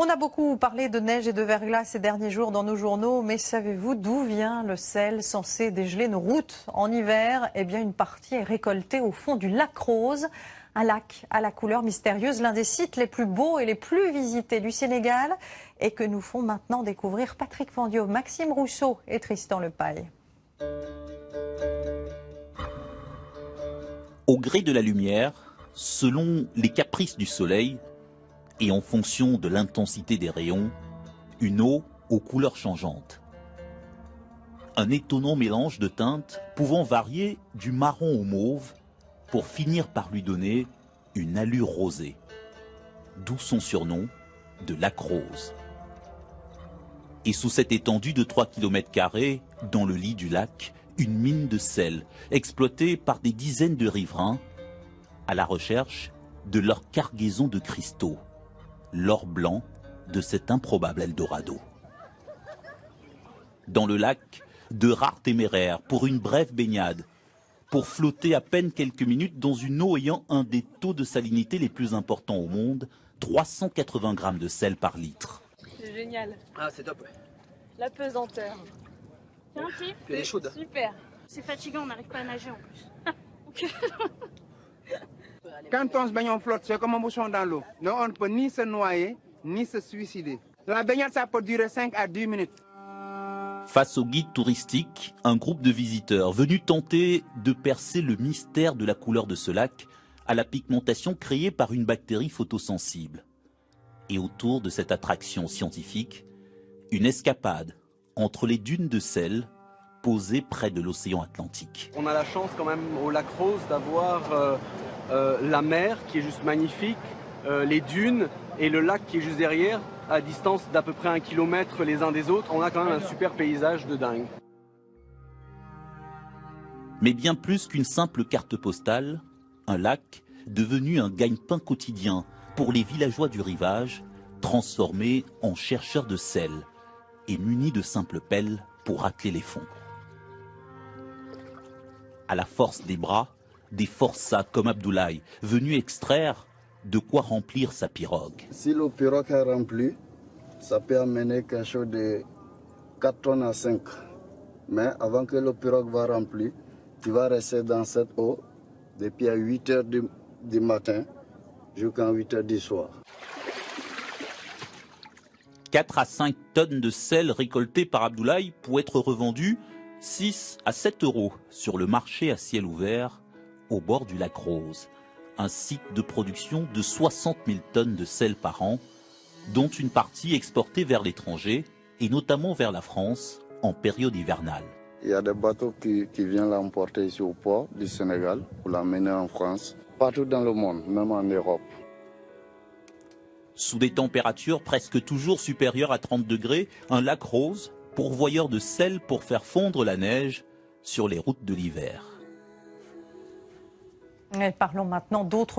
On a beaucoup parlé de neige et de verglas ces derniers jours dans nos journaux, mais savez-vous d'où vient le sel censé dégeler nos routes en hiver? Eh bien, une partie est récoltée au fond du lac Rose, un lac à la couleur mystérieuse, l'un des sites les plus beaux et les plus visités du Sénégal, et que nous font maintenant découvrir Patrick Fandiot, Maxime Rousseau et Tristan Lepaille. Au gré de la lumière, selon les caprices du soleil, et en fonction de l'intensité des rayons, une eau aux couleurs changeantes. Un étonnant mélange de teintes pouvant varier du marron au mauve pour finir par lui donner une allure rosée. D'où son surnom de lac rose. Et sous cette étendue de 3 km², dans le lit du lac, une mine de sel exploitée par des dizaines de riverains à la recherche de leur cargaison de cristaux. L'or blanc de cet improbable Eldorado. Dans le lac, de rares téméraires pour une brève baignade, pour flotter à peine quelques minutes dans une eau ayant un des taux de salinité les plus importants au monde, 380 grammes de sel par litre. C'est génial. Ah, c'est top, ouais. La pesanteur. Tiens, un petit. Elle est chaude. Super. C'est fatigant, on n'arrive pas à nager en plus. Quand on se baigne en flotte, c'est comme un bouchon dans l'eau. Donc on ne peut ni se noyer, ni se suicider. La baignade, ça peut durer 5 à 10 minutes. Face au guide touristique, un groupe de visiteurs venus tenter de percer le mystère de la couleur de ce lac à la pigmentation créée par une bactérie photosensible. Et autour de cette attraction scientifique, une escapade entre les dunes de sel posées près de l'océan Atlantique. On a la chance quand même au lac Rose d'avoir la mer qui est juste magnifique, les dunes et le lac qui est juste derrière, à distance d'à peu près 1 kilomètre les uns des autres. On a quand même un super paysage de dingue. Mais bien plus qu'une simple carte postale, un lac devenu un gagne-pain quotidien pour les villageois du rivage, transformés en chercheurs de sel et munis de simples pelles pour racler les fonds. À la force des bras, des forçats comme Abdoulaye, venus extraire de quoi remplir sa pirogue. Si le pirogue est rempli, ça peut amener quelque chose de 4 tonnes à 5. Mais avant que le pirogue va remplir, tu vas rester dans cette eau depuis à 8 heures du matin jusqu'à 8 heures du soir. 4 à 5 tonnes de sel récoltées par Abdoulaye pour être revendues 6 à 7 euros sur le marché à ciel ouvert au bord du lac Rose, un site de production de 60 000 tonnes de sel par an, dont une partie exportée vers l'étranger et notamment vers la France en période hivernale. Il y a des bateaux qui viennent l'emporter ici au port du Sénégal pour l'amener en France, partout dans le monde, même en Europe. Sous des températures presque toujours supérieures à 30 degrés, un lac rose, pourvoyeur de sel pour faire fondre la neige sur les routes de l'hiver. Parlons maintenant d'autres